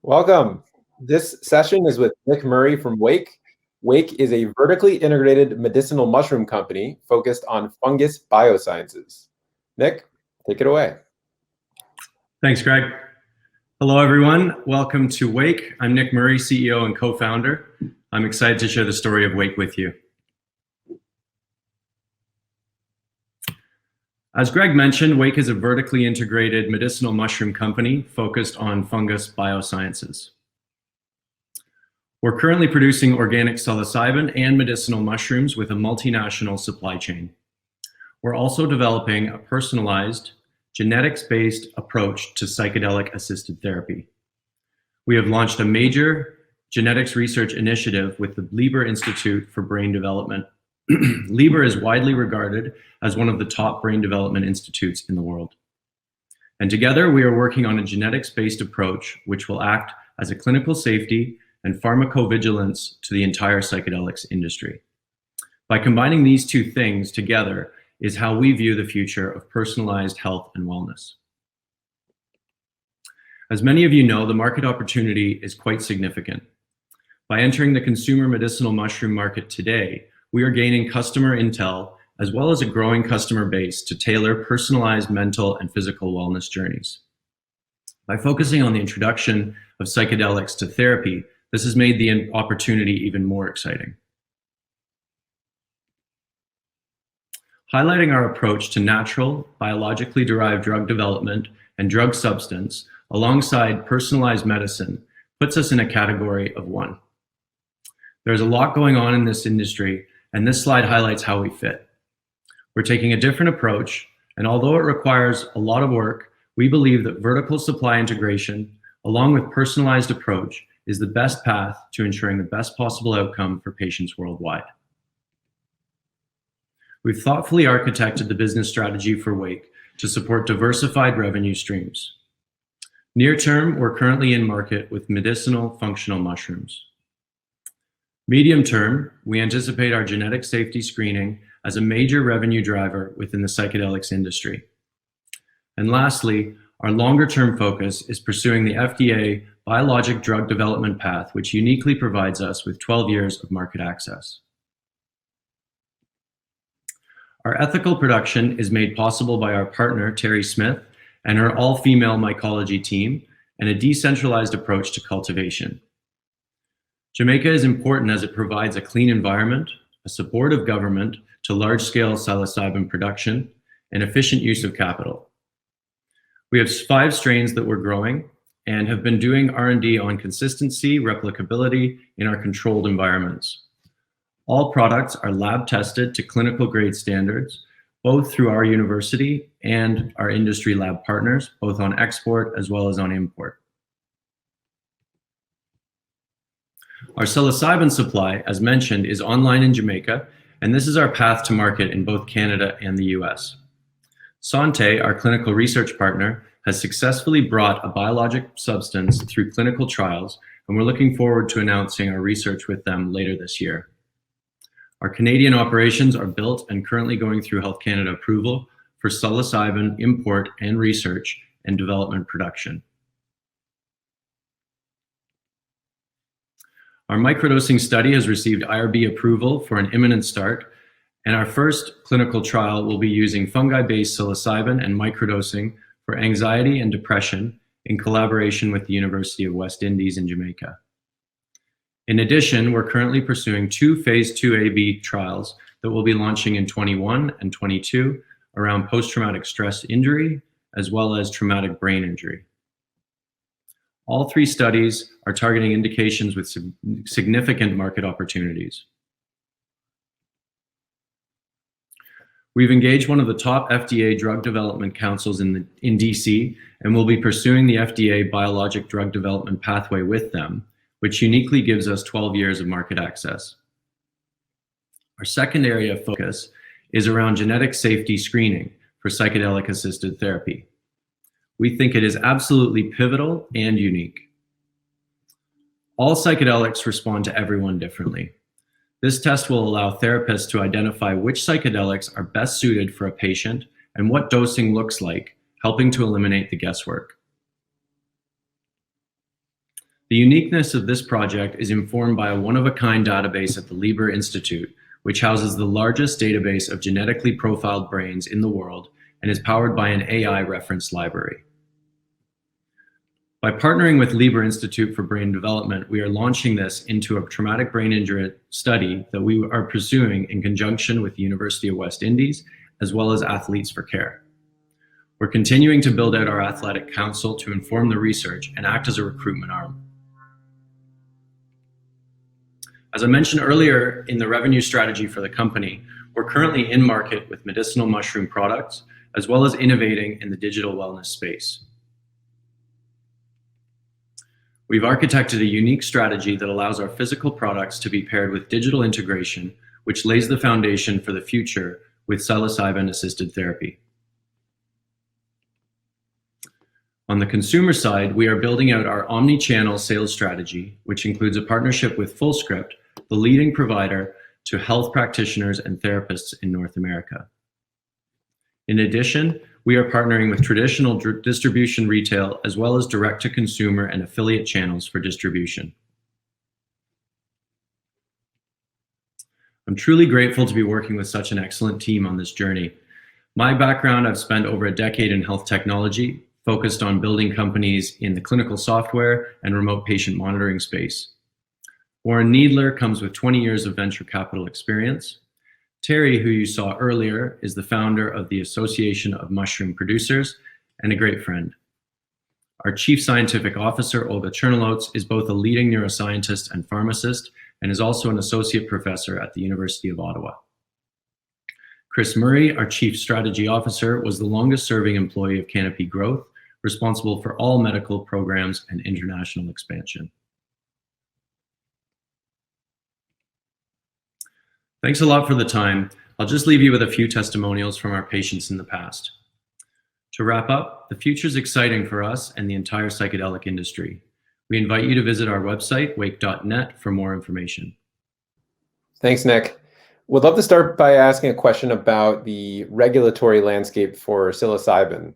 Welcome. This session is with Nick Murray from Wake. Wake is a vertically integrated medicinal mushroom company focused on fungus biosciences. Nick, take it away. Thanks, Greg. Hello, everyone. Welcome to Wake. I'm Nick Murray, CEO and co-founder. I'm excited to share the story of Wake with you. As Greg mentioned, Wake is a vertically integrated medicinal mushroom company focused on fungus biosciences. We're currently producing organic psilocybin and medicinal mushrooms with a multinational supply chain. We're also developing a personalized, genetics-based approach to psychedelic-assisted therapy. We have launched a major genetics research initiative with the Lieber Institute for Brain Development. Lieber is widely regarded as one of the top brain development institutes in the world. And together we are working on a genetics-based approach which will act as a clinical safety and pharmacovigilance to the entire psychedelics industry. By combining these two things together is how we view the future of personalized health and wellness. As many of you know, the market opportunity is quite significant. By entering the consumer medicinal mushroom market today, we are gaining customer intel as well as a growing customer base to tailor personalized mental and physical wellness journeys. By focusing on the introduction of psychedelics to therapy, this has made the opportunity even more exciting. Highlighting our approach to natural, biologically derived drug development and drug substance alongside personalized medicine puts us in a category of one. There's a lot going on in this industry, and this slide highlights how we fit. We're taking a different approach, and although it requires a lot of work, we believe that vertical supply integration, along with personalized approach, is the best path to ensuring the best possible outcome for patients worldwide. We've thoughtfully architected the business strategy for Wake to support diversified revenue streams. Near term, we're currently in market with medicinal functional mushrooms. Medium term, we anticipate our genetic safety screening as a major revenue driver within the psychedelics industry. And lastly, our longer term focus is pursuing the FDA biologic drug development path, which uniquely provides us with 12 years of market access. Our ethical production is made possible by our partner, Terry Smith, and her all-female mycology team, and a decentralized approach to cultivation. Jamaica is important as it provides a clean environment, a supportive government to large-scale psilocybin production, and efficient use of capital. We have 5 strains that we're growing and have been doing R&D on consistency, replicability in our controlled environments. All products are lab tested to clinical grade standards, both through our university and our industry lab partners, both on export as well as on import. Our psilocybin supply, as mentioned, is online in Jamaica, and this is our path to market in both Canada and the US. Sante, our clinical research partner, has successfully brought a biologic substance through clinical trials, and we're looking forward to announcing our research with them later this year. Our Canadian operations are built and currently going through Health Canada approval for psilocybin import and research and development production. Our microdosing study has received IRB approval for an imminent start, and our first clinical trial will be using fungi-based psilocybin and microdosing for anxiety and depression in collaboration with the University of West Indies in Jamaica. In addition, we're currently pursuing 2 phase 2AB trials that will be launching in 21 and 22 around post-traumatic stress injury as well as traumatic brain injury. All 3 studies are targeting indications with significant market opportunities. We've engaged one of the top FDA drug development councils in DC, and we'll be pursuing the FDA biologic drug development pathway with them, which uniquely gives us 12 years of market access. Our second area of focus is around genetic safety screening for psychedelic-assisted therapy. We think it is absolutely pivotal and unique. All psychedelics respond to everyone differently. This test will allow therapists to identify which psychedelics are best suited for a patient and what dosing looks like, helping to eliminate the guesswork. The uniqueness of this project is informed by a one-of-a-kind database at the Lieber Institute, which houses the largest database of genetically profiled brains in the world and is powered by an AI reference library. By partnering with Lieber Institute for Brain Development, we are launching this into a traumatic brain injury study that we are pursuing in conjunction with the University of West Indies, as well as Athletes for Care. We're continuing to build out our athletic council to inform the research and act as a recruitment arm. As I mentioned earlier in the revenue strategy for the company, we're currently in market with medicinal mushroom products, as well as innovating in the digital wellness space. We've architected a unique strategy that allows our physical products to be paired with digital integration, which lays the foundation for the future with psilocybin-assisted therapy. On the consumer side, we are building out our omni-channel sales strategy, which includes a partnership with Fullscript, the leading provider to health practitioners and therapists in North America. In addition, we are partnering with traditional distribution retail as well as direct-to-consumer and affiliate channels for distribution. I'm truly grateful to be working with such an excellent team on this journey. My background, I've spent over a decade in health technology, focused on building companies in the clinical software and remote patient monitoring space. Warren Needler comes with 20 years of venture capital experience. Terry, who you saw earlier, is the founder of the Association of Mushroom Producers and a great friend. Our Chief Scientific Officer, Olga Chernilotz, is both a leading neuroscientist and pharmacist and is also an associate professor at the University of Ottawa. Chris Murray, our Chief Strategy Officer, was the longest serving employee of Canopy Growth, responsible for all medical programs and international expansion. Thanks a lot for the time. I'll just leave you with a few testimonials from our patients in the past. To wrap up, the future is exciting for us and the entire psychedelic industry. We invite you to visit our website, wake.net, for more information. Thanks, Nick. Would love to start by asking a question about the regulatory landscape for psilocybin.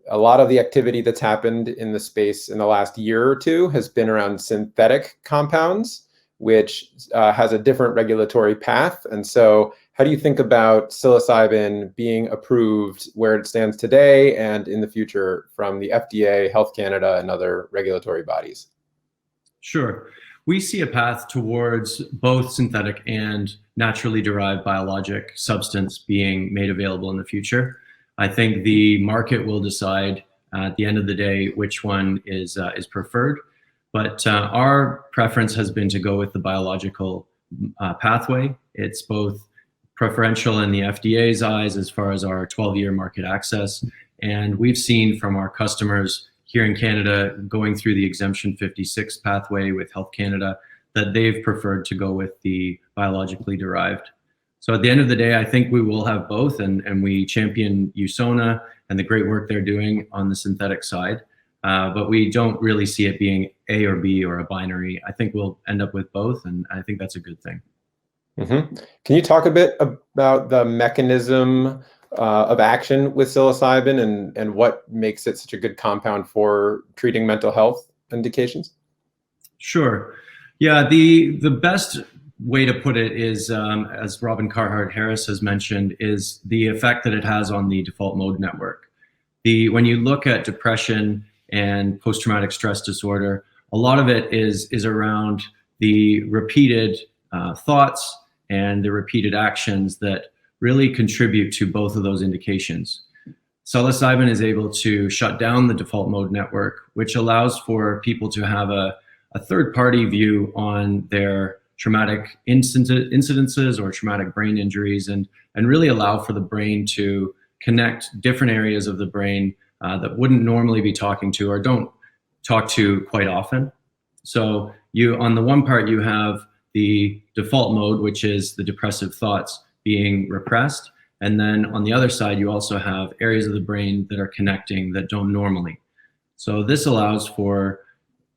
A lot of the activity that's happened in the space in the last year or two has been around synthetic compounds, which has a different regulatory path. And so how do you think about psilocybin being approved where it stands today and in the future from the FDA, Health Canada, and other regulatory bodies? Sure. We see a path towards both synthetic and naturally derived biologic substance being made available in the future. I think the market will decide at the end of the day which one is preferred. But our preference has been to go with the biological pathway. It's both preferential in the FDA's eyes as far as our 12-year market access. And we've seen from our customers here in Canada going through the Exemption 56 pathway with Health Canada that they've preferred to go with the biologically derived. So at the end of the day, I think we will have both, and we champion USONA and the great work they're doing on the synthetic side. But we don't really see it being A or B or a binary. I think we'll end up with both, and I think that's a good thing. Mm-hmm. Can you talk a bit about the mechanism of action with psilocybin and what makes it such a good compound for treating mental health indications? Sure. Yeah, the best way to put it is, as Robin Carhart Harris has mentioned, is the effect that it has on the default mode network. When you look at depression and post-traumatic stress disorder, a lot of it is around the repeated thoughts and the repeated actions that really contribute to both of those indications. Psilocybin is able to shut down the default mode network, which allows for people to have a third-party view on their traumatic incidences or traumatic brain injuries, and really allow for the brain to connect different areas of the brain that wouldn't normally be talking to or don't talk to quite often. So on the one part, you have the default mode, which is the depressive thoughts being repressed. And then on the other side, you also have areas of the brain that are connecting that don't normally. So this allows for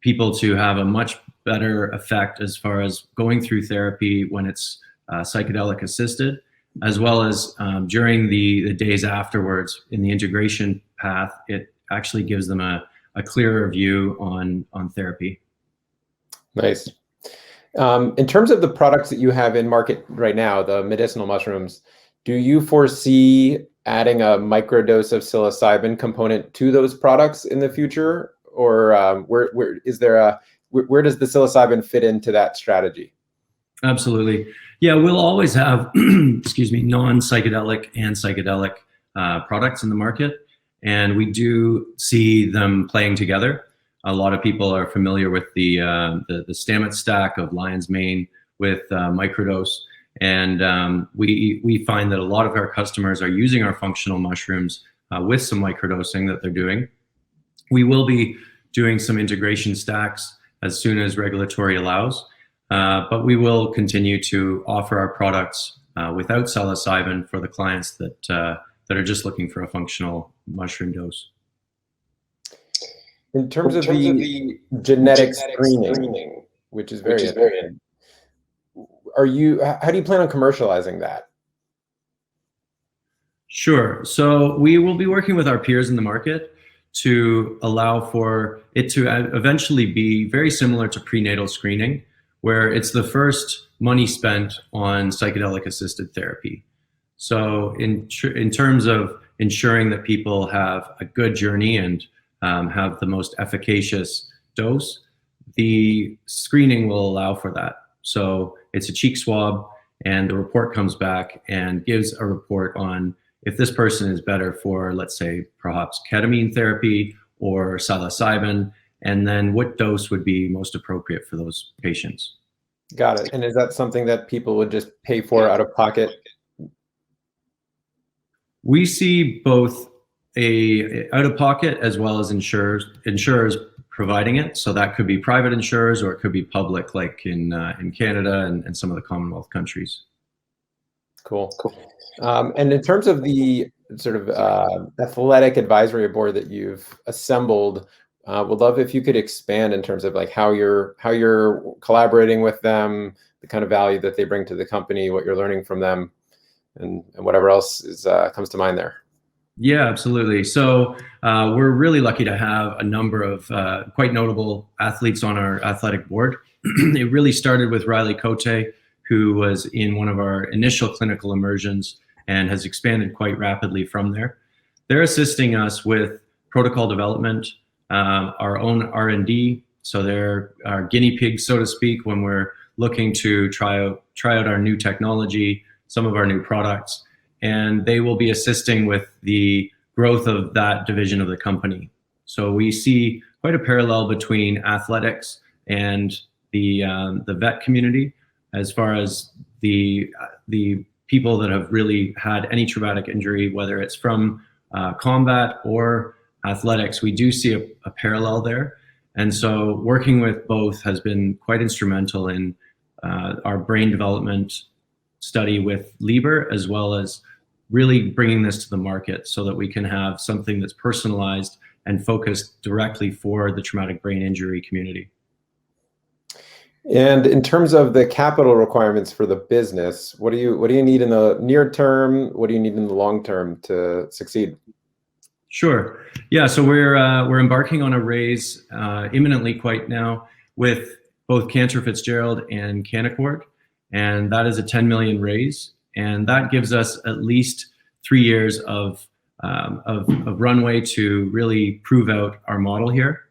people to have a much better effect as far as going through therapy when it's psychedelic assisted, as well as during the days afterwards in the integration path. It actually gives them a clearer view on therapy. Nice. In terms of the products that you have in market right now, the medicinal mushrooms, do you foresee adding a microdose of psilocybin component to those products in the future, or where is there where does the psilocybin fit into that strategy? Absolutely. Yeah, we'll always have, excuse me, non-psychedelic and psychedelic products in the market, and we do see them playing together. A lot of people are familiar with the Stamets stack of lion's mane with microdose, and we find that a lot of our customers are using our functional mushrooms with some microdosing that they're doing. We will be doing some integration stacks as soon as regulatory allows, but we will continue to offer our products without psilocybin for the clients that are just looking for a functional mushroom dose. In terms of the genetic screening, which is very important, how do you plan on commercializing that? Sure. So we will be working with our peers in the market to allow for it to eventually be very similar to prenatal screening, where it's the first money spent on psychedelic assisted therapy. So in terms of ensuring that people have a good journey and have the most efficacious dose, the screening will allow for that. So it's a cheek swab, and the report comes back and gives a report on if this person is better for, let's say, perhaps ketamine therapy or psilocybin, and then what dose would be most appropriate for those patients. Got it. And is that something that people would just pay for out of pocket? We see both a out of pocket as well as insurers providing it. So that could be private insurers, or it could be public, like in Canada and some of the Commonwealth countries. Cool. And in terms of the sort of athletic advisory board that you've assembled, would love if you could expand in terms of like how you're collaborating with them, the kind of value that they bring to the company, what you're learning from them, and whatever else comes to mind there. Yeah, absolutely. So we're really lucky to have a number of quite notable athletes on our athletic board. It really started with Riley Cote, who was in one of our initial clinical immersions and has expanded quite rapidly from there. They're assisting us with protocol development, our own R&D. So they're our guinea pigs, so to speak, when we're looking to try out our new technology, some of our new products, and they will be assisting with the growth of that division of the company. So we see quite a parallel between athletics and the vet community, as far as the people that have really had any traumatic injury, whether it's from combat or athletics. We do see a parallel there. And so working with both has been quite instrumental in our brain development study with Lieber, as well as really bringing this to the market so that we can have something that's personalized and focused directly for the traumatic brain injury community. And in terms of the capital requirements for the business, what do you need in the near term? What do you need in the long term to succeed? Sure. Yeah. So we're embarking on a raise imminently, quite now, with both Cantor Fitzgerald and Canaccord, and that is a 10 million raise, and that gives us at least 3 years of runway to really prove out our model here,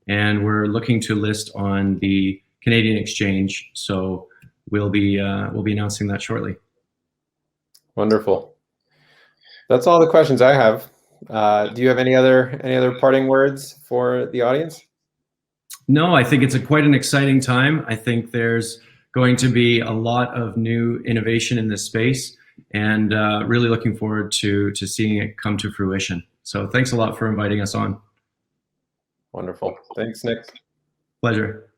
and we're looking to list on the Canadian exchange. So we'll be announcing that shortly. Wonderful. That's all the questions I have. Do you have any other parting words for the audience? No, I think it's quite an exciting time. I think there's going to be a lot of new innovation in this space, and really looking forward to seeing it come to fruition. So thanks a lot for inviting us on. Wonderful. Thanks, Nick. Pleasure.